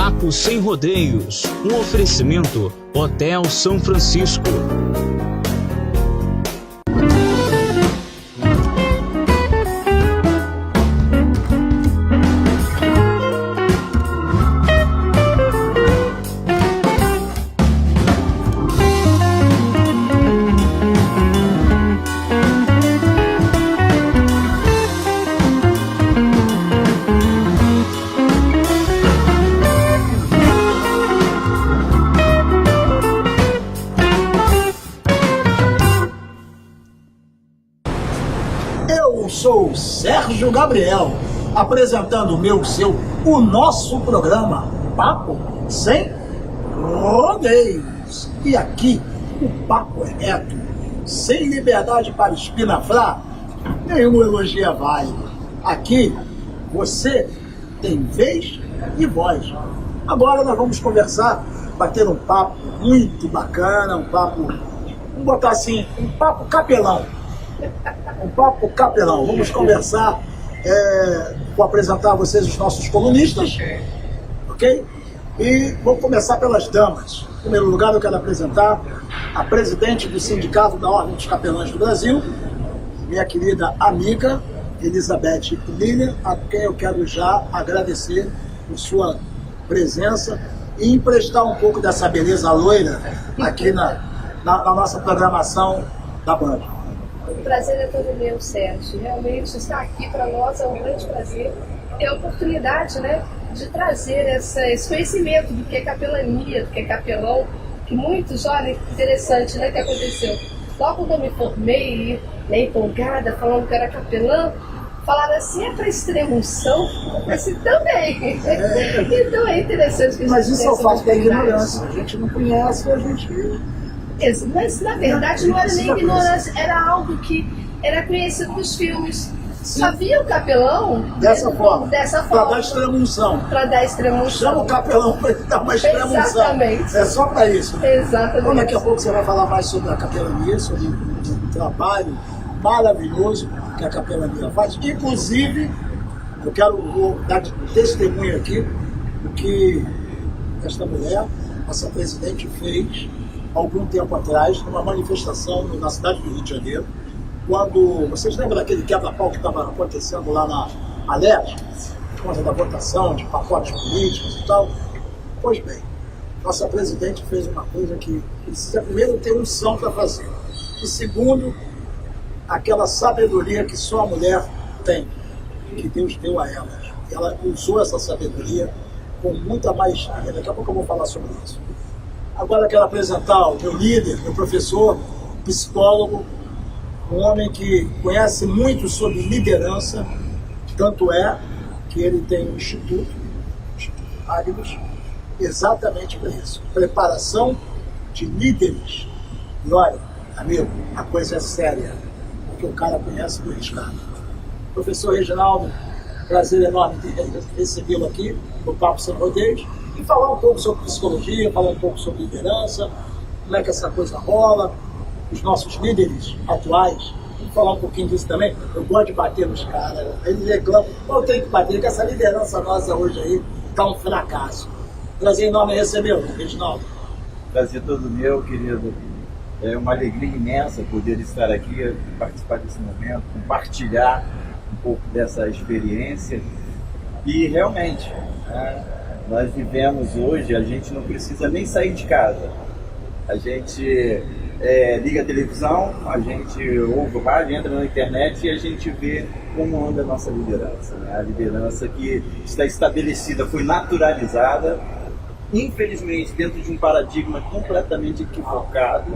Papo Sem Rodeios, um oferecimento Hotel São Francisco. Sou Sérgio Gabriel, apresentando o nosso programa Papo Sem Rodeios. E aqui o papo é reto, sem liberdade para espinafrar, nenhum elogio é válido. Aqui você tem vez e voz. Agora nós vamos conversar, bater um papo muito bacana, vamos botar assim, um papo capelão. Um papo capelão. Vamos conversar, vou apresentar a vocês os nossos colunistas, ok? E vou começar pelas damas. Em primeiro lugar, eu quero apresentar a presidente do Sindicato da Ordem dos Capelães do Brasil, minha querida amiga Elizabeth Lilian, a quem eu quero já agradecer por sua presença e emprestar um pouco dessa beleza loira aqui na nossa programação da Band. O prazer é todo meu, Sérgio. Realmente estar aqui para nós é um grande prazer. Ter a oportunidade, né, de trazer esse conhecimento do que é capelania, do que é capelão, que muitos, olha, interessante, né, que aconteceu. Logo quando eu me formei, né, empolgada, falando que era capelã, falaram assim, é para extrema-unção? Eu disse, também. Então é interessante que a gente. Mas isso é o fato da ignorância. A gente não conhece, a gente... Mas na verdade não era nem ignorância, era algo que era conhecido dos filmes. Só via o capelão dessa forma. Para dar extrema-unção. Para dar extrema-unção. Chama o capelão para dar uma extrema-unção. Exatamente. É só para isso. Exatamente. Então, daqui a pouco você vai falar mais sobre a capelania, sobre o trabalho maravilhoso que a capelania faz. Inclusive, vou dar testemunho aqui do que esta mulher, nossa presidente, fez algum tempo atrás, numa manifestação na cidade do Rio de Janeiro, quando, vocês lembram daquele quebra-pau que estava acontecendo lá na Alerj, por conta da votação de pacotes políticos e tal? Pois bem, nossa presidente fez uma coisa que precisa primeiro ter unção para fazer, e segundo, aquela sabedoria que só a mulher tem, que Deus deu a ela. Ela usou essa sabedoria com muita maestria. Daqui a pouco eu vou falar sobre isso. Agora eu quero apresentar o meu líder, meu professor, psicólogo, um homem que conhece muito sobre liderança, tanto é que ele tem um Instituto Agnos, exatamente para isso, preparação de líderes. E olha, amigo, a coisa é séria, porque o cara conhece do riscado. Professor Reginaldo, prazer enorme de recebê-lo aqui no Papo Sem Rodeios, e falar um pouco sobre psicologia, falar um pouco sobre liderança, como é que essa coisa rola, os nossos líderes atuais. Vamos falar um pouquinho disso também. Eu gosto de bater nos caras, eles reclamam, eu tenho que bater, que essa liderança nossa hoje aí está um fracasso. Prazer enorme recebê-lo, Reginaldo. Prazer todo meu, querido. É uma alegria imensa poder estar aqui, participar desse momento, compartilhar um pouco dessa experiência. E realmente, nós vivemos hoje, a gente não precisa nem sair de casa. A gente liga a televisão, a gente ouve o rádio, entra na internet e a gente vê como anda a nossa liderança. Né? A liderança que está estabelecida, foi naturalizada, infelizmente dentro de um paradigma completamente equivocado.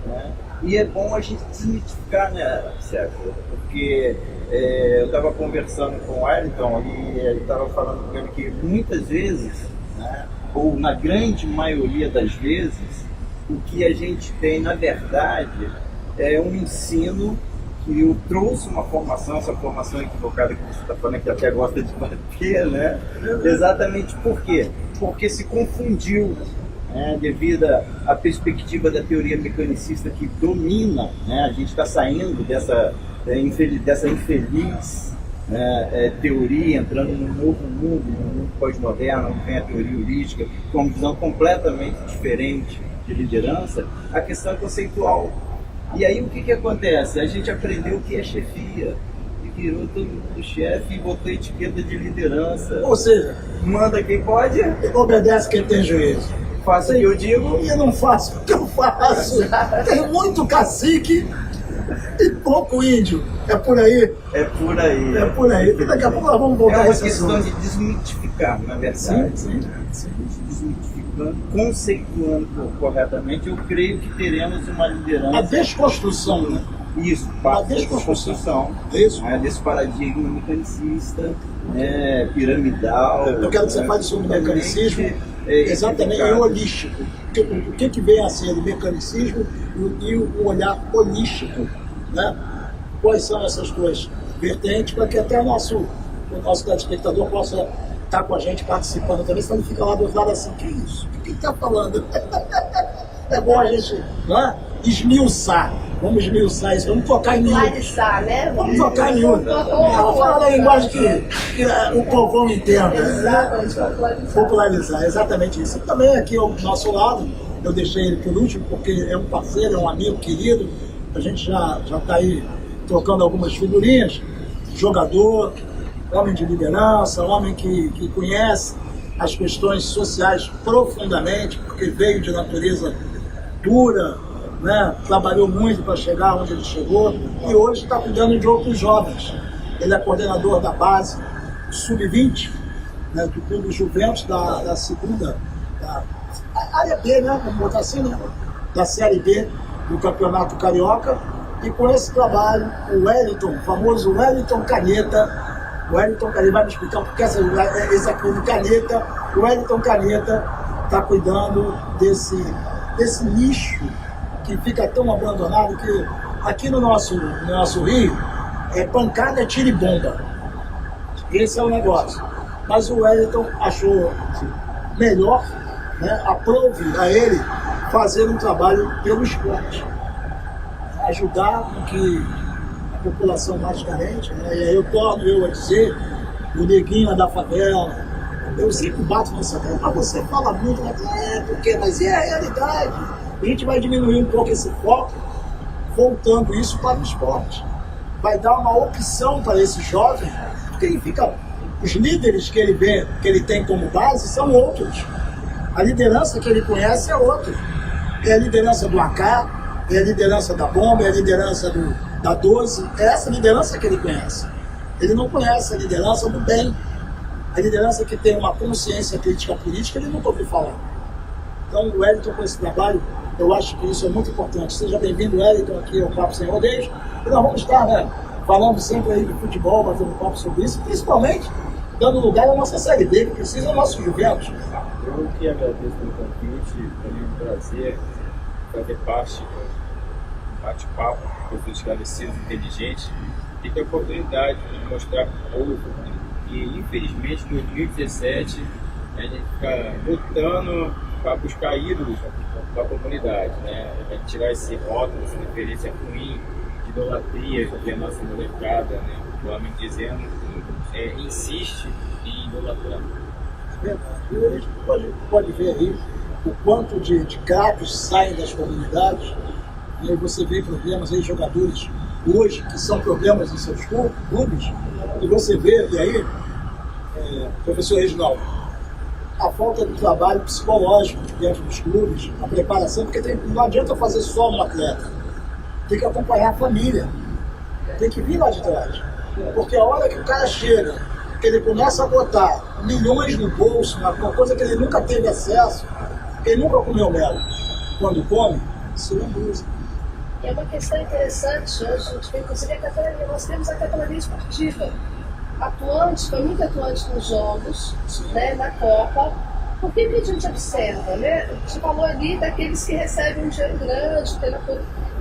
Né? E é bom a gente desmitificar, né, Sérgio? Porque eu estava conversando com o Wellington e ele estava falando com ele que muitas vezes, né, ou na grande maioria das vezes, o que a gente tem, na verdade, é um ensino que trouxe uma formação, essa formação equivocada que você está falando, que até gosta de bater, né? Exatamente por quê? Porque se confundiu, né, devido à perspectiva da teoria mecanicista que domina, né? A gente está saindo dessa infeliz teoria, entrando num novo mundo, num mundo pós-moderno, onde vem a teoria holística, com uma visão completamente diferente de liderança, a questão é conceitual. E aí o que acontece? A gente aprendeu o que é chefia, e virou todo mundo chefe e botou etiqueta de liderança. Ou seja, Manda quem pode, obedece quem tem juízo. faça o que eu digo. E eu não faço o que eu faço. Tem muito cacique e pouco índio. É por aí. É por aí. É por aí. E daqui a pouco nós vamos É voltar a uma esse questão assunto. de desmitificar, na verdade. Desmitificando, conceituando corretamente, eu creio que teremos uma A liderança. desconstrução, né? Isso, A parte da desconstrução. desconstrução, Isso. desse paradigma mecanicista, piramidal. Eu quero que você fale sobre o mecanicismo, exatamente, e o holístico. O que vem a ser o mecanicismo e o olhar holístico, né? Quais são essas duas vertentes, para que até o nosso telespectador possa estar com a gente participando também, senão ele fica lá do outro lado assim, que isso? O que está falando? É bom a gente, não é? Esmiuçar. Vamos esmiuçar isso, vamos tocar em miúdos. Clariçar, né? Vamos tocar em miúdos. Fala na linguagem que o povão entenda. Exatamente, Popularizar, exatamente isso. E também aqui ao nosso lado, eu deixei ele por último, porque é um parceiro, é um amigo querido, a gente já está aí trocando algumas figurinhas, jogador, homem de liderança, homem que conhece as questões sociais profundamente, porque veio de natureza dura, né? Trabalhou muito para chegar onde ele chegou e hoje está cuidando de outros jovens. Ele é coordenador da base Sub-20, né, do Clube Juventus da segunda, da área B, né? Vamos botar assim, né? Da Série B do Campeonato Carioca. E com esse trabalho, o Wellington, o famoso Wellington Caneta, o Wellington Caneta vai me explicar porque esse aqui do Caneta, o Wellington Caneta está cuidando desse nicho que fica tão abandonado que aqui no nosso Rio é pancada, tiro e bomba. Esse é o negócio. Mas o Wellington achou melhor, né, aprove a ele fazer um trabalho pelo esporte. Ajudar com que a população mais carente, né, e aí eu torno a dizer, o neguinho da favela, eu sempre bato nessa tela, mas você fala muito, mas é a realidade. A gente vai diminuir um pouco esse foco, voltando isso para o esporte. Vai dar uma opção para esse jovem, porque ele fica. Os líderes que ele vê, que ele tem como base, são outros. A liderança que ele conhece é outra. É a liderança do AK, é a liderança da Bomba, é a liderança da 12. É essa liderança que ele conhece. Ele não conhece a liderança do bem. A liderança que tem uma consciência crítica política, ele nunca ouviu falar. Então, o Wellington, com esse trabalho, eu acho que isso é muito importante. Seja bem-vindo, Wellington, aqui ao Papo Sem Rodeios. E nós vamos estar, né, falando sempre aí de futebol, batendo papo sobre isso, principalmente dando lugar à nossa Série B, que precisa do nosso Juventus. Eu que agradeço pelo convite, foi um prazer fazer parte do bate-papo, eu fui esclarecido, inteligente, e ter a oportunidade de mostrar para o povo que, infelizmente, em 2017, a gente fica lutando para buscar ídolos para a comunidade, né? Para tirar esse rótulo, essa referência ruim de idolatria que a nossa molecada, né? O homem dizendo insiste em idolatrar. E a gente pode ver aí o quanto de craques saem das comunidades, e aí você vê problemas aí, jogadores hoje que são problemas em seus clubes, e você vê, e aí, professor Reginaldo, a falta de trabalho psicológico dentro dos clubes, a preparação, porque não adianta fazer só um atleta, tem que acompanhar a família, tem que vir lá de trás, porque a hora que o cara chega, que ele começa a botar milhões no bolso, uma coisa que ele nunca teve acesso, ele nunca comeu mel, quando come, isso não usa. É uma questão interessante hoje, a gente vê, inclusive, nós temos a capelania esportiva atuante, foi muito atuante nos jogos, né, na Copa. Por que a gente observa, né? A gente falou ali daqueles que recebem um dinheiro grande,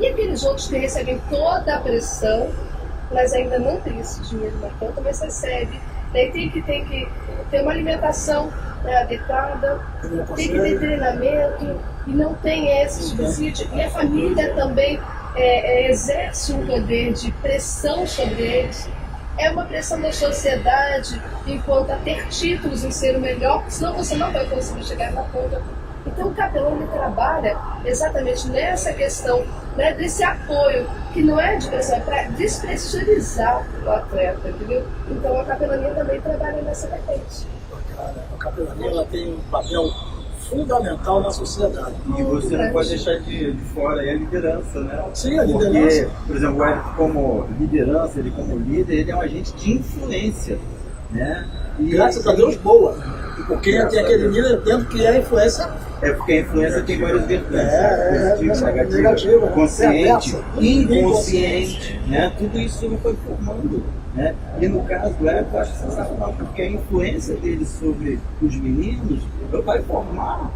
e aqueles outros que recebem toda a pressão, mas ainda não tem esse dinheiro na conta, mas recebe. Daí tem que ter uma alimentação, né, adequada, tem que ter treinamento, e não tem esse subsídio. E a família também exerce um poder de pressão sobre eles. é uma pressão da sociedade enquanto a ter títulos em ser o melhor, senão você não vai conseguir chegar na ponta. Então o capelão ele trabalha exatamente nessa questão, né, desse apoio, que não é de pressão, é para despressurizar o atleta, entendeu? Então a capelania também trabalha nessa vertente. A capelania ela tem um papel fundamental na sociedade. E você não pode deixar de fora aí a liderança, né? Sim, a liderança. Porque, por exemplo, o Eric como liderança, ele como líder, ele é um agente de influência, né? E graças a Deus, boa. Porque tem aquele líder dentro que é a influência. É porque a influência tem várias vertentes, positiva, negativa, consciente, inconsciente, né? Tudo isso ele foi formando, né? E no caso do Eric, eu acho sensacional, porque a influência dele sobre os meninos vai formar,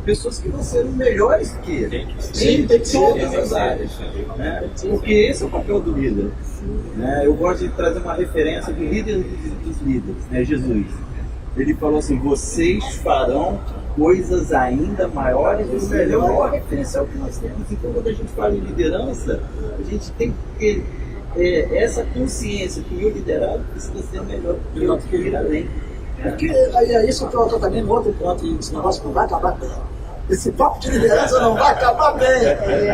pessoas que vão ser melhores que ele. Sim, tem que ser. Todas as áreas, né? Porque esse é o papel do líder. Né? Eu gosto de trazer uma referência do líder dos líderes, né? Jesus. Ele falou assim: vocês farão coisas ainda maiores e melhor referencial que nós temos. Então, quando a gente fala em liderança, a gente tem que ter essa consciência que o meu liderado precisa ser melhor do que eu que ir além. Porque é isso que eu estou também no outro ponto, e esse negócio não vai acabar bem. Esse papo de liderança não vai acabar bem.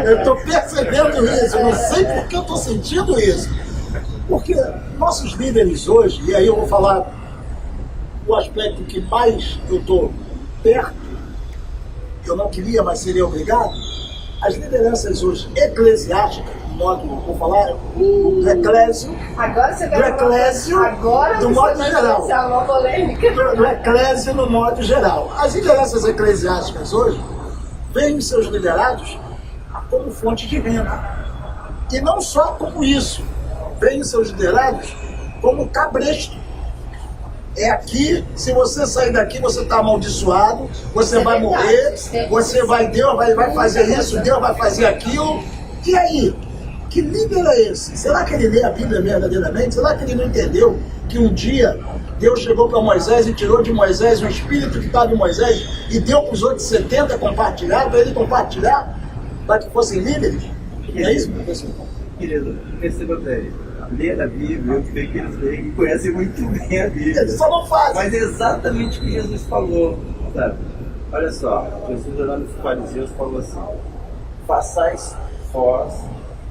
Eu estou percebendo isso, eu não sei por que eu estou sentindo isso. Porque nossos líderes hoje, e aí eu vou falar o aspecto que mais eu estou perto, eu não queria, mas seria obrigado, as lideranças hoje eclesiásticas, no modo, vou falar, do eclésio, Agora você vai do eclésio, do modo geral. uma polêmica. Do eclésio no modo geral. As lideranças eclesiásticas hoje veem seus liderados como fonte de renda. E não só como isso, veem seus liderados como cabresto. É aqui, se você sair daqui, você está amaldiçoado, você vai morrer, você vai, Deus vai fazer isso, Deus vai fazer aquilo. E aí? Que líder é esse? Será que ele lê a Bíblia verdadeiramente? Será que ele não entendeu que um dia Deus chegou para Moisés e tirou de Moisés o espírito que estava em Moisés e deu para os outros 70 compartilhar, para ele compartilhar, para que fossem líderes? É isso, professor? Querido, perceba bem. Ler a Bíblia, eu sei que eles leem e conhecem muito bem a Bíblia. Eles só não fazem. Mas é exatamente o que Jesus falou, sabe? Olha só, Jesus olhando os fariseus falou assim: façais vós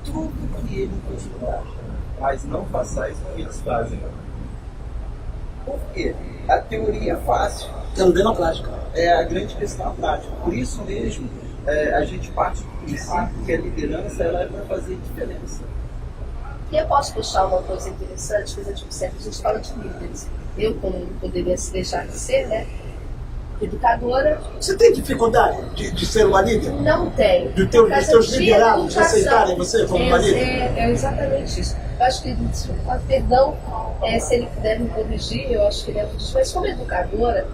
tudo o que ele vos mandar, mas não façais o que eles fazem. Por quê? A teoria é fácil. Quero ver na prática. É a grande questão na prática. Por isso mesmo, a gente parte do princípio que a liderança ela é para fazer diferença. E eu posso puxar uma coisa interessante, que a gente fala de líderes. Eu, como não poderia se deixar de ser, né, educadora... Você tem dificuldade de ser uma líder? Não tenho. Dos teus liderados aceitarem você como uma líder? É exatamente isso. Eu acho que, perdão, se ele puder me corrigir, eu acho que ele é disso, mas como educadora,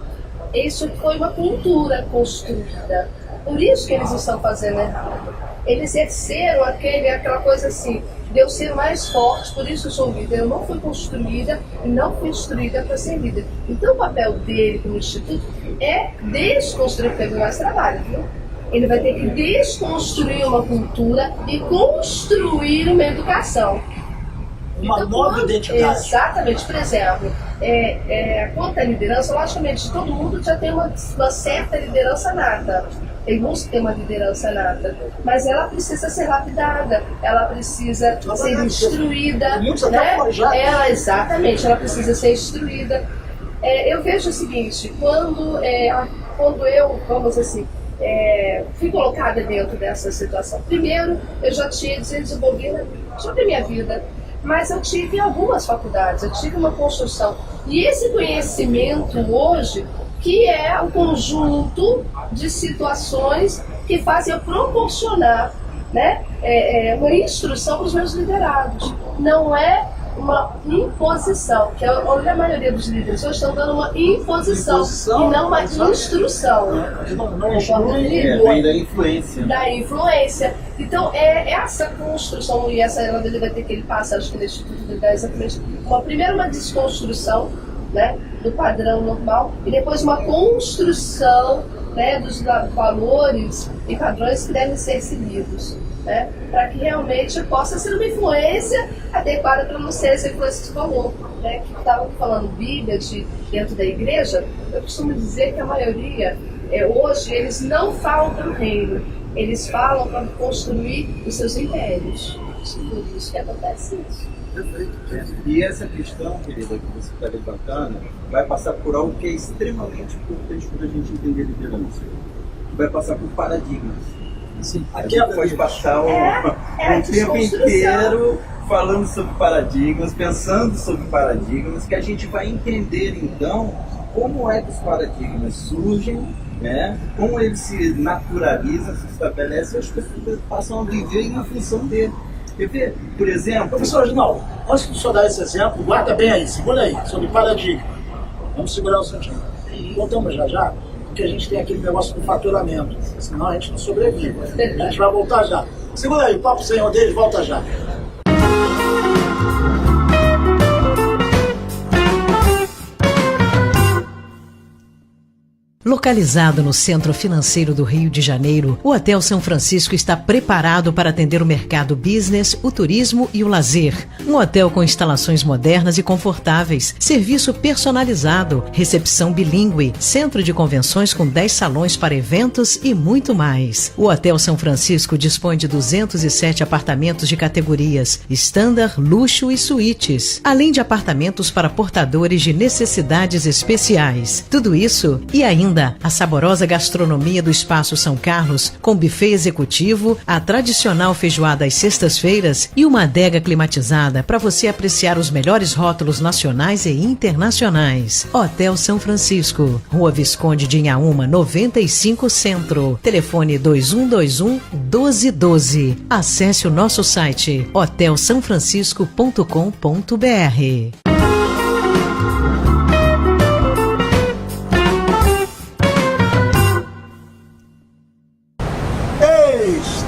isso foi uma cultura construída. Por isso que eles estão fazendo errado. Eles exerceram aquela coisa assim, de eu ser mais forte, por isso eu sou líder. Eu não fui construída e não fui instruída para ser líder. Então o papel dele como instituto é desconstruir, porque é mais trabalho, viu? Ele vai ter que desconstruir uma cultura e construir uma educação. Uma nova identidade. Exatamente. Por exemplo, quanto à liderança, logicamente, todo mundo já tem uma certa liderança nata. Tem uns que tem uma liderança nata, mas ela precisa ser lapidada, ela precisa ser instruída. Né? Ela precisa ser instruída. Eu vejo o seguinte, quando eu, vamos assim, fui colocada dentro dessa situação. Primeiro, eu já tinha desenvolvido sobre a minha vida, mas eu tive algumas faculdades, eu tive uma construção. E esse conhecimento hoje, que é um conjunto de situações que fazem eu proporcionar, né, uma instrução para os meus liderados. Não é uma imposição, que é onde a maioria dos líderes hoje estão dando uma imposição e não uma instrução. Vem da influência. Da influência. Então, essa construção, e essa ele vai ter que ele passa, acho que no Instituto de Ideias, exatamente, primeiro uma desconstrução, né, do padrão normal, e depois uma construção, né, dos valores e padrões que devem ser seguidos, né, para que realmente possa ser uma influência adequada para não ser essa influência que você falou, né, que estava falando Bíblia dentro da igreja. Eu costumo dizer que a maioria, hoje, eles não falam para o reino, eles falam para construir os seus impérios. Por isso que acontece isso. E essa questão, querida, que você está levantando, vai passar por algo que é extremamente importante para a gente entender liderança. Vai passar por paradigmas. Assim, A gente pode passar o tempo inteiro falando sobre paradigmas, pensando sobre paradigmas, que a gente vai entender então como é que os paradigmas surgem, né? Como eles se naturalizam, se estabelecem, e as pessoas passam a viver em função dele. Por exemplo... Professor Reginaldo, antes de o senhor dar esse exemplo, guarda bem aí, segura aí, sobre paradigma. Vamos segurar o sentimento. Voltamos já, porque a gente tem aquele negócio do faturamento, senão a gente não sobrevive. A gente vai voltar já. Segura aí, o Papo Sem Rodeios volta já. Localizado no centro financeiro do Rio de Janeiro, o Hotel São Francisco está preparado para atender o mercado business, o turismo e o lazer. Um hotel com instalações modernas e confortáveis, serviço personalizado, recepção bilíngue, centro de convenções com 10 salões para eventos e muito mais. O Hotel São Francisco dispõe de 207 apartamentos de categorias standard, luxo e suítes, além de apartamentos para portadores de necessidades especiais. Tudo isso e ainda a saborosa gastronomia do Espaço São Carlos, com buffet executivo, a tradicional feijoada às sextas-feiras e uma adega climatizada para você apreciar os melhores rótulos nacionais e internacionais. Hotel São Francisco, Rua Visconde de Inhaúma, 95 Centro. Telefone 2121-1212. Acesse o nosso site hotelsaofrancisco.com.br.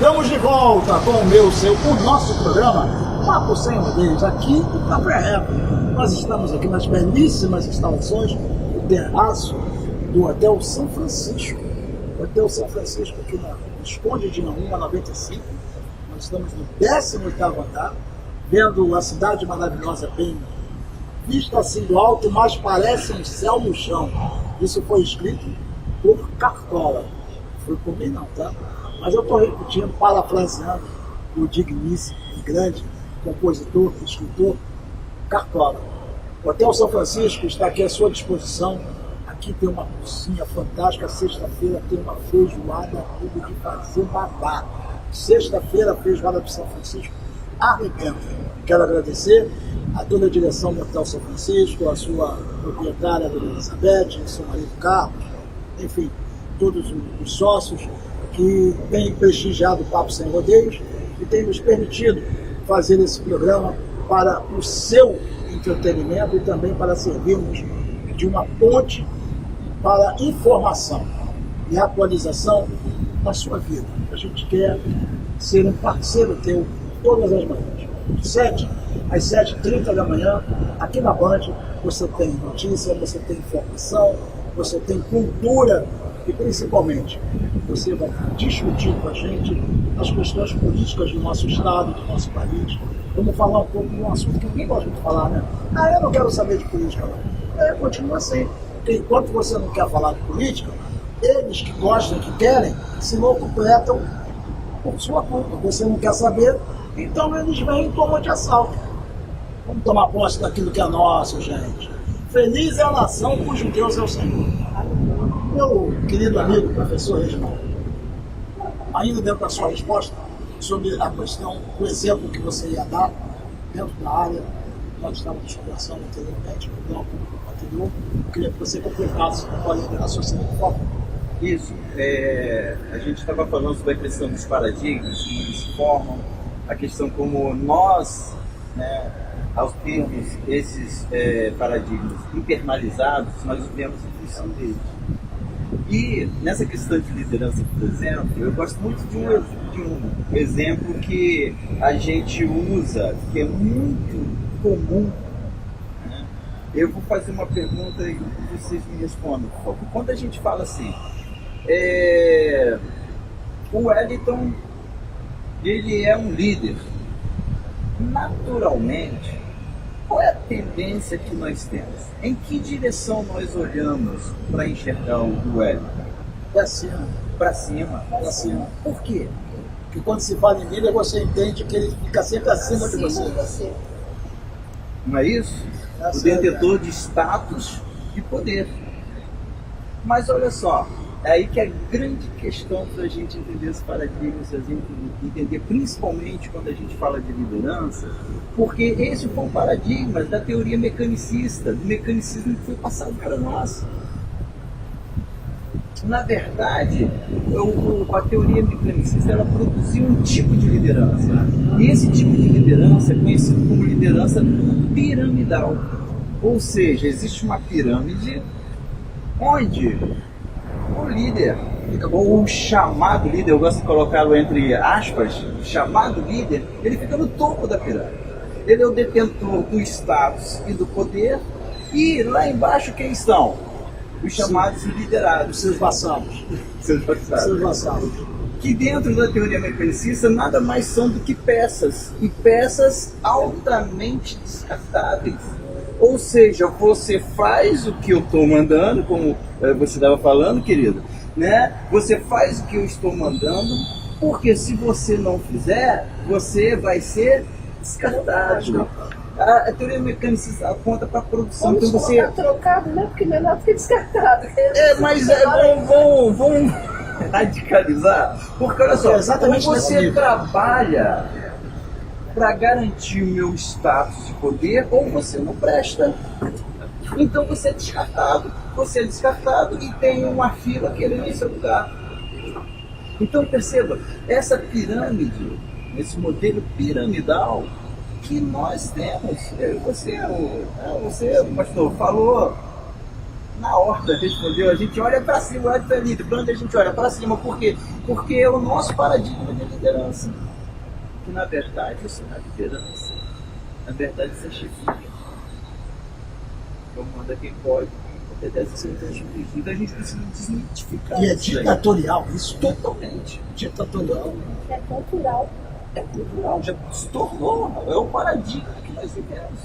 Estamos de volta com o nosso programa Papo Sem Rodeios, aqui no Café Rap. Nós estamos aqui nas belíssimas instalações do terraço do Hotel São Francisco. O Hotel São Francisco aqui na Visconde de Inhaúma, 95. Nós estamos no 18º andar, vendo a cidade maravilhosa bem vista assim do alto, mas parece um céu no chão. Isso foi escrito por Cartola. Foi por mim não, tá? Mas eu estou repetindo, parafraseando o digníssimo e grande compositor, escritor, Cartola. O Hotel São Francisco está aqui à sua disposição. Aqui tem uma cozinha fantástica. Sexta-feira tem uma feijoada, tudo de fazer babá. Sexta-feira, a feijoada do São Francisco arrebenta. Quero agradecer a toda a direção do Hotel São Francisco, a sua proprietária, a dona Elizabeth, o seu marido Carlos, enfim, todos os sócios que tem prestigiado o Papo Sem Rodeios e tem nos permitido fazer esse programa para o seu entretenimento e também para servirmos de uma ponte para informação e atualização da sua vida. A gente quer ser um parceiro teu todas as manhãs. De 7 às 7h30 da manhã, aqui na Band, você tem notícia, você tem informação, você tem cultura e principalmente você vai discutir com a gente as questões políticas do nosso estado, do nosso país. Vamos falar um pouco de um assunto que ninguém gosta de falar, né? Eu não quero saber de política, não. Continua assim. Porque enquanto você não quer falar de política, eles que gostam, que querem, se não completam por sua culpa. Você não quer saber, então eles vêm e tomam de assalto. Vamos tomar posse daquilo que é nosso, gente. Feliz é a nação cujo Deus é o Senhor. Meu querido amigo, professor Reginaldo, ainda dentro da sua resposta sobre a questão, o exemplo que você ia dar dentro da área, nós estávamos conversando anteriormente no bloco anterior, eu queria que você completasse com a raciocínio, por favor. Isso, a gente estava falando sobre a questão dos paradigmas, como eles se formam, a questão como nós, né, ao termos esses paradigmas internalizados, nós vivemos em função deles. E nessa questão de liderança, por exemplo, eu gosto muito de um exemplo que a gente usa, que é muito comum, né? Eu vou fazer uma pergunta e vocês me respondem, por favor. Quando a gente fala assim, O Wellington, ele é um líder. Naturalmente, qual é a tendência que nós temos? Em que direção nós olhamos para enxergar o Wellington? Para cima. Para cima. Para cima. Por quê? Porque quando se fala em líder, você entende que ele fica sempre acima de você. Não é isso? O detentor de status e poder. Mas olha só, é aí que é a grande questão para a gente entender esse paradigma, a gente entender principalmente quando a gente fala de liderança, porque esse foi um paradigma da teoria mecanicista, do mecanicismo que foi passado para nós. Na verdade, a teoria mecanicista, ela produziu um tipo de liderança. E esse tipo de liderança é conhecido como liderança piramidal. Ou seja, existe uma pirâmide onde o líder, ou o chamado líder, eu gosto de colocá-lo entre aspas, chamado líder, ele fica no topo da pirâmide. Ele é o detentor do status e do poder. E lá embaixo quem estão? Os chamados liderados. Seus vassalos. Seus vassalos. Que dentro da teoria mecanicista nada mais são do que peças. E peças altamente descartáveis. Ou seja, você faz o que eu estou mandando, como você estava falando, querido, né? Você faz o que eu estou mandando, porque se você não fizer, você vai ser descartado. A teoria mecanicista aponta para a produção. Vamos então você trocado, né? Porque menor do que descartado. Mas vamos radicalizar, porque olha só, exatamente você trabalha para garantir o meu status de poder ou você não presta. Então você é descartado e tem uma fila querendo ir seu lugar. Então perceba, essa pirâmide, esse modelo piramidal que nós temos, você, pastor, falou na horta, respondeu, a gente olha para cima, olha para ali, para onde a gente olha? Para cima, por quê? Porque é o nosso paradigma de liderança, que na verdade isso não é liderança, na verdade isso é chefia. Então manda quem pode, obedece sem ter juízo. Então a gente precisa desmitificar. E é ditatorial isso? Totalmente. Ditatorial. É cultural. É cultural, já se tornou, é o paradigma que nós vivemos.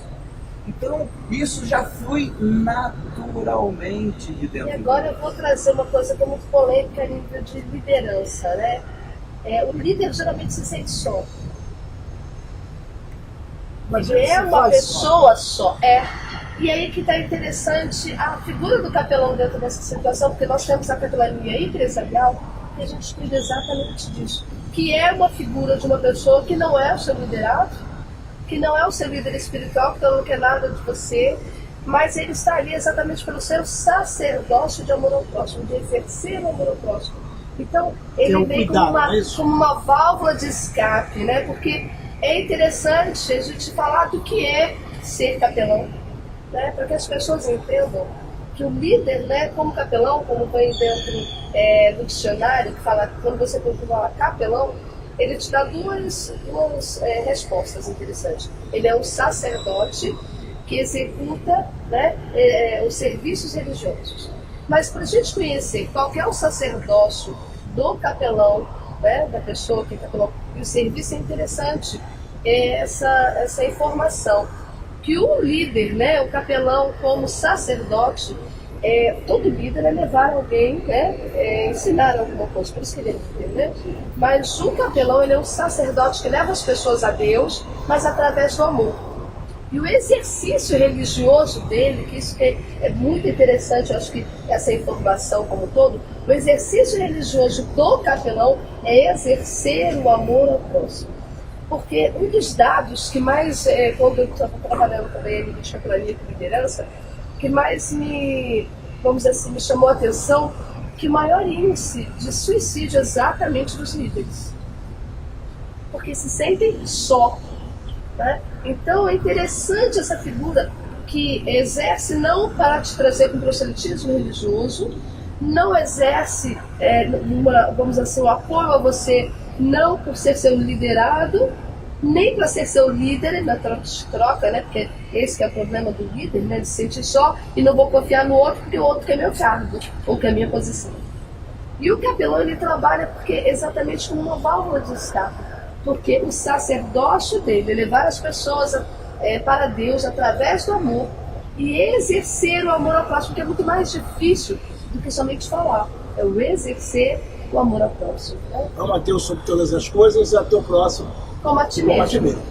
Então, isso já flui naturalmente de dentro. E agora eu vou trazer uma coisa que é muito polêmica a nível de liderança, né? O líder geralmente se sente só. Mas ele é uma pessoa só. E aí que está interessante a figura do capelão dentro dessa situação, porque nós temos a capelania empresarial e a gente cuida exatamente disso. Que é uma figura de uma pessoa que não é o seu liderado, que não é o seu líder espiritual, que não quer nada de você, mas ele está ali exatamente pelo seu sacerdócio de amor ao próximo, de exercer o amor ao próximo. Então, ele vem como uma válvula de escape, né? Porque é interessante a gente falar do que é ser capelão, né? Para que as pessoas entendam que o líder, né, como capelão, como vem dentro do dicionário, que fala, quando você fala capelão, ele te dá duas respostas interessantes. Ele é um sacerdote que executa, né, os serviços religiosos. Mas para a gente conhecer qual que é o sacerdócio do capelão, né, da pessoa que é capelão, e o serviço é interessante, essa informação. Que o líder, né, o capelão como sacerdote, todo líder é levar alguém, né, ensinar alguma coisa, por isso que ele é líder, né? Mas o capelão, ele é um sacerdote que leva as pessoas a Deus, mas através do amor. E o exercício religioso dele, que isso é muito interessante, eu acho que essa informação como um todo, o exercício religioso do capelão é exercer o amor ao próximo. Porque um dos dados que mais, quando eu estava trabalhando também de capelania e liderança, que mais me chamou a atenção, que o maior índice de suicídio é exatamente dos líderes. Porque se sentem só. Né? Então é interessante essa figura que exerce não para te trazer com proselitismo religioso, não exerce um apoio a você não por ser seu liderado, nem para ser seu líder na troca, né? Porque esse que é o problema do líder, né? Ele se sente só e não vou confiar no outro porque o outro que é meu cargo ou que é a minha posição. E o capelão, ele trabalha exatamente como uma válvula de escape, porque o sacerdócio dele é levar as pessoas para Deus através do amor e exercer o amor ao próximo, que é muito mais difícil do que somente falar, é o exercer o amor ao próximo. Né? Ama Deus sobre todas as coisas e a teu próximo Como a ti mesmo.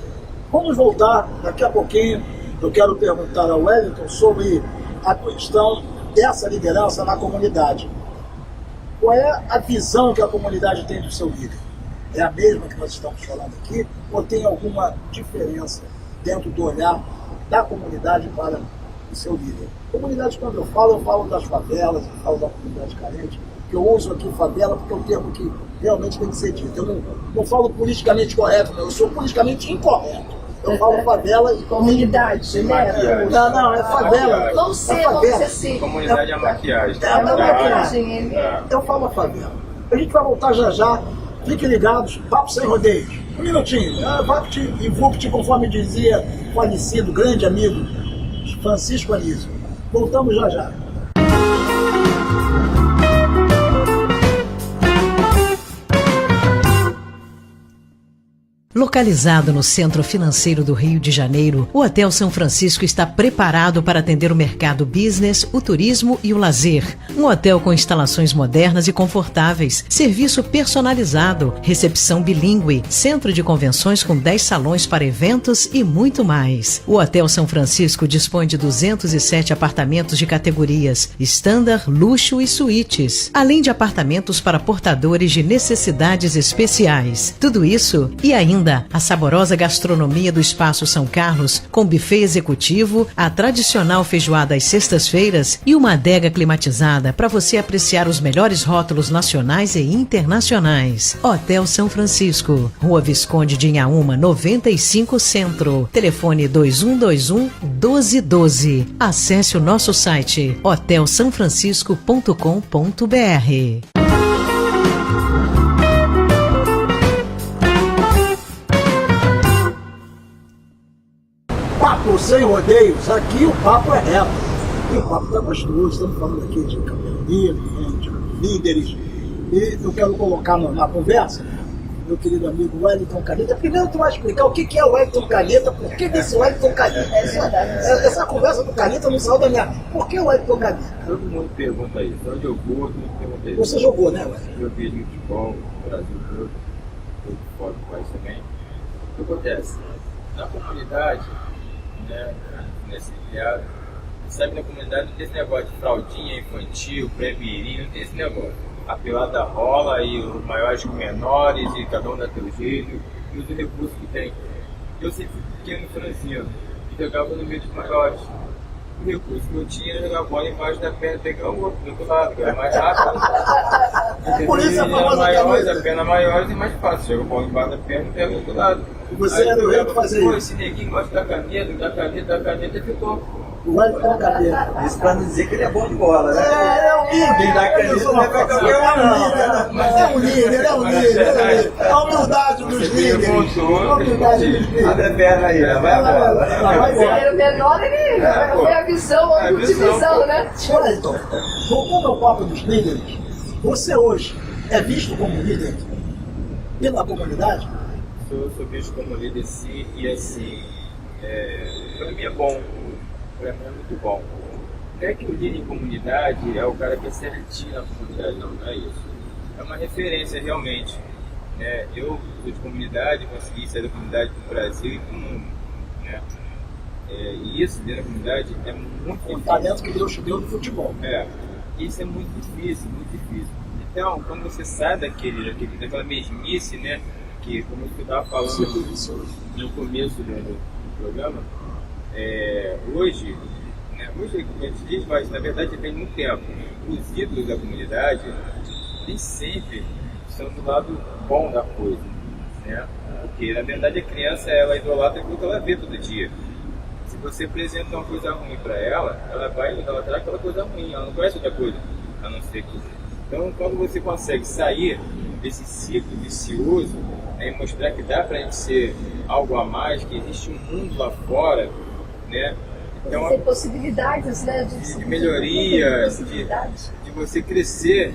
Vamos voltar daqui a pouquinho. Eu quero perguntar ao Wellington sobre a questão dessa liderança na comunidade. Qual é a visão que a comunidade tem do seu líder? É a mesma que nós estamos falando aqui ou tem alguma diferença dentro do olhar da comunidade para o seu líder? Comunidade, quando eu falo das favelas, eu falo da comunidade carente, que eu uso aqui favela porque é um termo que realmente tem que ser dito. Eu não falo politicamente correto, não, eu sou politicamente incorreto. Eu falo favela e comunidade, né? Não, é favela. Vamos ser assim. Comunidade é a maquiagem. É a maquiagem. Eu falo a favela. A gente vai voltar já já. Fiquem ligados. Papo sem rodeios. Um minutinho. Vapt e Vupt, conforme dizia o falecido grande amigo Francisco Anísio. Voltamos já já. Localizado no centro financeiro do Rio de Janeiro, o Hotel São Francisco está preparado para atender o mercado business, o turismo e o lazer. Um hotel com instalações modernas e confortáveis, serviço personalizado, recepção bilíngue, centro de convenções com 10 salões para eventos e muito mais. O Hotel São Francisco dispõe de 207 apartamentos de categorias standard, luxo e suítes, além de apartamentos para portadores de necessidades especiais. Tudo isso e ainda a saborosa gastronomia do Espaço São Carlos, com buffet executivo, a tradicional feijoada às sextas-feiras e uma adega climatizada para você apreciar os melhores rótulos nacionais e internacionais. Hotel São Francisco, Rua Visconde de Inhaúma, 95 Centro. Telefone 2121-1212. Acesse o nosso site hotelsanfrancisco.com.br. Papo sem rodeios, aqui o papo é reto. E o papo está gostoso, estamos falando aqui de capelania, de líderes. E eu quero colocar na conversa meu querido amigo Wellington Caneta. Primeiro tu vai explicar o que é o Wellington Caneta, por que desse Wellington Caneta? Essa conversa do Caneta não saiu da minha... Por que o Wellington Caneta? Todo mundo pergunta isso. Onde eu vou, todo mundo pergunta isso. Você jogou, né, Wellington? Eu fiz no futebol, no Brasil todo, fora do país também. O que acontece? Na comunidade, né, nesse criado, sabe, na comunidade não tem esse negócio de fraldinha infantil, pré-mirim, não tem esse negócio. A pelada rola e os maiores com menores e cada um dá teu jeito e os recursos que tem. Eu sempre fui pequeno franzino e jogava no meio dos maiores. O recurso que eu tinha era jogar a bola embaixo da perna, pegar o outro do outro lado, que era mais rápido. Por isso a famosa maiores, a perna maior é mais fácil, joga a bola embaixo da perna e pega o outro lado. E você era o rei de fazer isso? Esse neguinho gosta da caneta ficou. O Wellington Caneta. Isso pra não dizer que ele é bom de bola, né? É um líder. Quem dá caneta não é pra campeão, não. É um líder. A humildade dos líderes. A humildade dos líderes. Abre a perna aí, vai a bola. Se ele era o menor, ele foi a visão, a divisão, né? Wellington, voltando ao papo dos líderes, você hoje é visto como líder pela comunidade? Sou visto como líder, sim, e assim, para mim é bom, para mim é muito bom. Não é que o líder em comunidade é o cara que é certinho na comunidade, não é isso. É uma referência realmente. Eu sou de comunidade, consegui sair da comunidade do Brasil e do mundo. Né? E isso dentro da comunidade é muito difícil. O talento que Deus te deu no futebol. Isso é muito difícil, muito difícil. Então, quando você sai daquela mesmice, né? Que, como eu estava falando no começo do programa, hoje a gente diz, mas na verdade tem muito tempo. Os ídolos da comunidade nem sempre são do lado bom da coisa, né? Porque na verdade a criança ela idolatra aquilo que ela vê todo dia. Se você apresenta uma coisa ruim para ela, ela vai idolatrar aquela coisa ruim, ela não conhece outra coisa, a não ser que. Então, quando você consegue sair desse ciclo vicioso, e mostrar que dá pra gente ser algo a mais, que existe um mundo lá fora, né? Então, tem possibilidades, né? De melhoria, de você crescer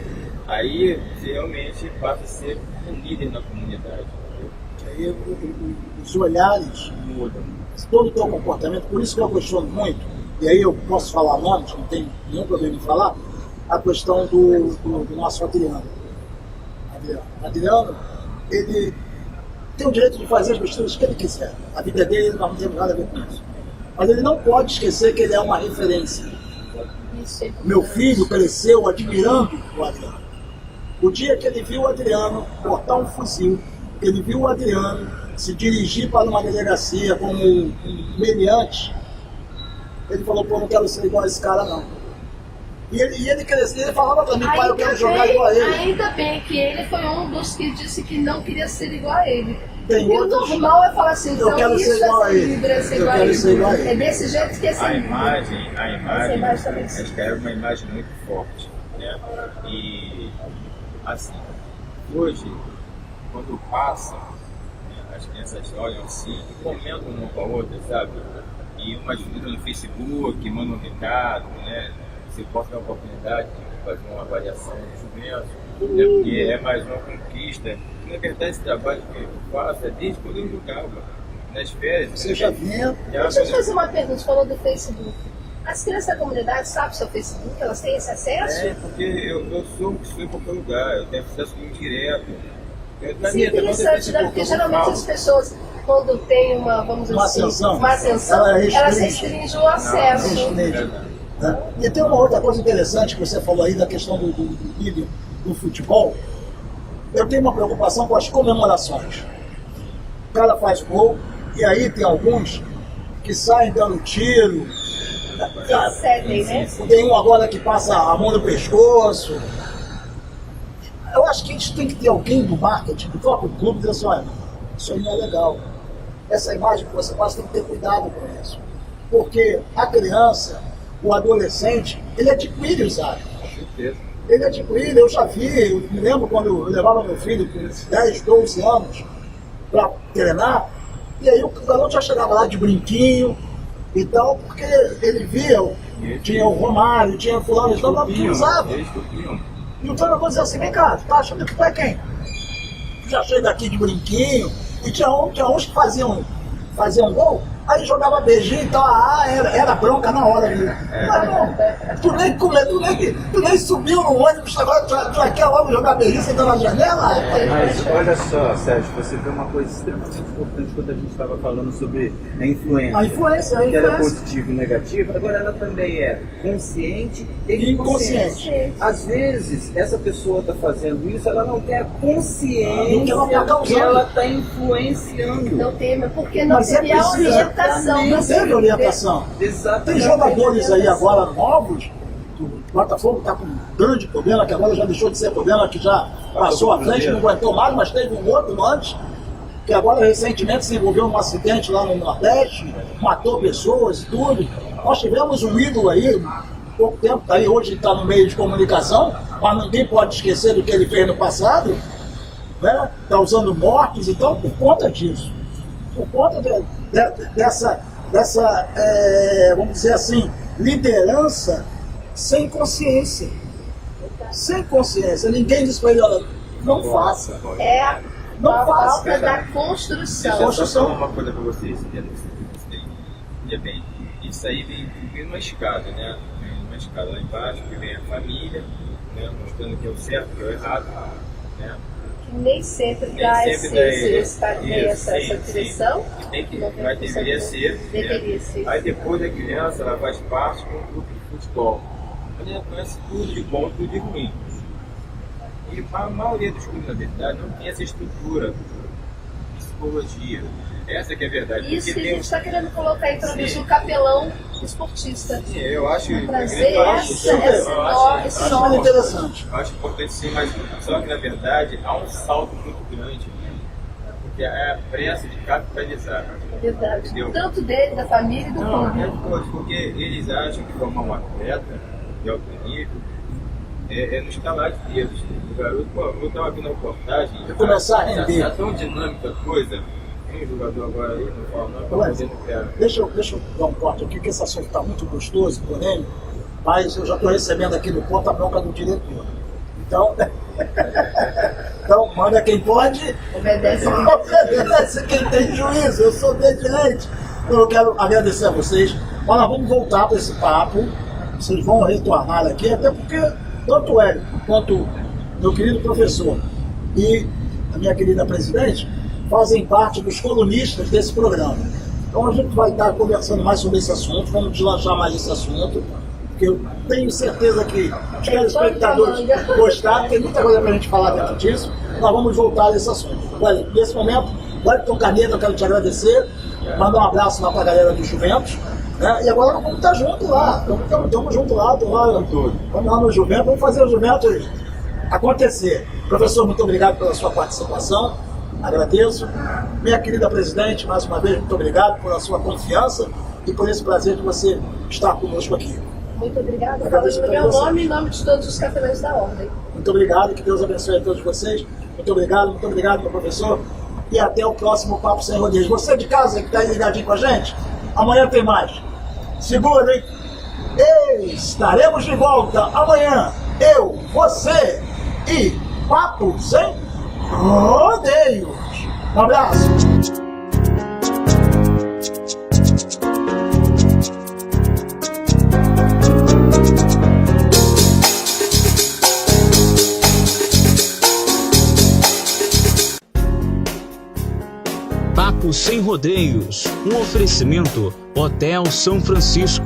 aí você realmente passa a ser um líder na comunidade. Aí os olhares mudam, todo o teu comportamento, por isso que eu questiono muito, e aí eu posso falar nomes, não tem nenhum problema em falar, a questão do nosso Adriano. Adriano, ele tem o direito de fazer as besteiras que ele quiser. A vida dele, nós não temos nada a ver com isso. Mas ele não pode esquecer que ele é uma referência. Meu filho cresceu admirando o Adriano. O dia que ele viu o Adriano portar um fuzil, ele viu o Adriano se dirigir para uma delegacia como um meliante, ele falou, pô, não quero ser igual a esse cara, não. E ele cresceu, ele falava para mim, pai, eu quero jogar igual a ele. Ainda bem que ele foi um dos que disse que não queria ser igual a ele. Tem e outros, o normal é falar assim, então quero isso ser igual a ele. É ser igual a ele. É desse jeito que é A imagem acho que é uma imagem muito forte, né? E assim, hoje, quando passa, né, as crianças olham assim, comentam uma com a outra, sabe? E umas ficam no Facebook, mandam um recado, né? Você pode ter a oportunidade de fazer uma avaliação do Juventus, né? Porque é mais uma conquista. Na verdade, esse trabalho que eu faço é desde quando eu jogava, nas férias. Você já vinha. Deixa eu te fazer uma pergunta, você falou do Facebook. As crianças da comunidade sabem o seu Facebook? Elas têm esse acesso? É, porque eu sou o que estou em qualquer lugar, eu tenho acesso muito direto. Sim, interessante, né? Porque geralmente as pessoas, quando tem uma, vamos dizer assim, uma ascensão, elas restringem o acesso. E tem uma outra coisa interessante que você falou aí da questão do líder do futebol. Eu tenho uma preocupação com as comemorações. O cara faz gol e aí tem alguns que saem dando tiro. Seguem, né? Tem um agora que passa a mão no pescoço. Eu acho que a gente tem que ter alguém do marketing, do próprio clube, dizer assim, olha, isso aí não é legal. Essa imagem que você passa tem que ter cuidado com isso. Porque a criança, o adolescente, ele adquire os hábitos. Ele adquire, eu já vi, eu me lembro quando eu levava meu filho com 10, 12 anos para treinar, e aí o garoto já chegava lá de brinquinho e tal, porque ele via, tinha o Romário, tinha fulano, então não usava. E o treinador dizia assim, vem cá, tu tá achando que tu é quem? Tu já chega aqui de brinquinho, e tinha uns que faziam gol, aí jogava beijinho e tal, era bronca na hora ali. Mas não, tu nem subiu no ônibus, agora tu quer logo jogar beijinho sentando na janela? Mas olha só, Sérgio, você vê uma coisa extremamente importante quando a gente estava falando sobre a influência. A influência. Que era positiva e negativa, agora ela também é consciente e inconsciente. Às vezes, essa pessoa está fazendo isso, ela não tem a consciência que ela está influenciando. Não tem, porque não teve a orientação. Não teve orientação. Exatamente. Tem jogadores aí agora novos, o Botafogo está com um grande problema, que agora já deixou de ser problema, que já passou à frente, não aguentou mais, mas teve um outro antes, que agora recentemente se envolveu num acidente lá no Nordeste, matou pessoas e tudo. Nós tivemos um ídolo aí, há pouco tempo, tá aí, hoje está no meio de comunicação, mas ninguém pode esquecer do que ele fez no passado, né? Causando mortes, então por conta disso. Por conta dessa vamos dizer assim, liderança sem consciência. Sem consciência. Ninguém diz para ele, olha, não faça. É não a faça. falta da construção. Deixa eu só falar uma coisa para vocês. Veja bem, isso aí vem numa escada, né? Vem numa escada lá embaixo, que vem a família, né? Mostrando que é o certo, que é o errado, né? Nem sempre dá essa direção. Mas deveria ser. Aí depois a criança ela faz parte de um grupo de futebol. Ela conhece tudo de bom, tudo de ruim. E a maioria dos clubes, na verdade, não tem essa estrutura de psicologia. Essa que é a verdade. Isso que a gente está querendo colocar, introduzir um capelão esportista. Sim, eu acho trazer esse nome interessante. Eu acho importante sim, mas só que na verdade há um salto muito grande, porque é a pressa de capitalizar. Verdade. Entendeu? Tanto dele, da família e do clube. Porque eles acham que formar um atleta de alto nível é no estalar de dedos. O garoto, eu estava vendo a reportagem, começar a render. Está tão dinâmica a coisa. Tem um jogador agora aí, não fala não, está fazendo criar. Deixa eu dar um corte aqui, que esse assunto está muito gostoso, porém, mas eu já estou recebendo aqui no ponto a bronca do diretor. Então, Então, manda quem pode, obedece quem tem juízo. Eu sou obediente. Então, eu quero agradecer a vocês. Mas nós vamos voltar para esse papo. Vocês vão retornar aqui, até porque tanto o Hélio quanto meu querido professor e a minha querida presidente fazem parte dos colunistas desse programa. Então a gente vai estar conversando mais sobre esse assunto, vamos deslanchar mais esse assunto, porque eu tenho certeza que os telespectadores gostaram, tem muita coisa para a gente falar dentro disso, nós vamos voltar a esse assunto. Olha, nesse momento, Wellington Caneta, eu quero te agradecer, mandar um abraço lá para a galera do Juventus, né? E agora vamos estar junto lá, estamos juntos lá, vamos lá no Juventus, vamos fazer o Juventus acontecer. Professor, muito obrigado pela sua participação, agradeço. Minha querida presidente, mais uma vez, muito obrigado pela sua confiança e por esse prazer de você estar conosco aqui. Muito obrigada, falando no meu nome e em nome de todos os capelães da Ordem. Muito obrigado, que Deus abençoe a todos vocês. Muito obrigado, meu professor. E até o próximo Papo Sem Rodeios. Você de casa que está aí ligadinho com a gente, amanhã tem mais. Segura, hein? Estaremos de volta amanhã. Eu, você e Papo Sem Rodeios. Um abraço. Papo Sem Rodeios, um oferecimento Hotel São Francisco.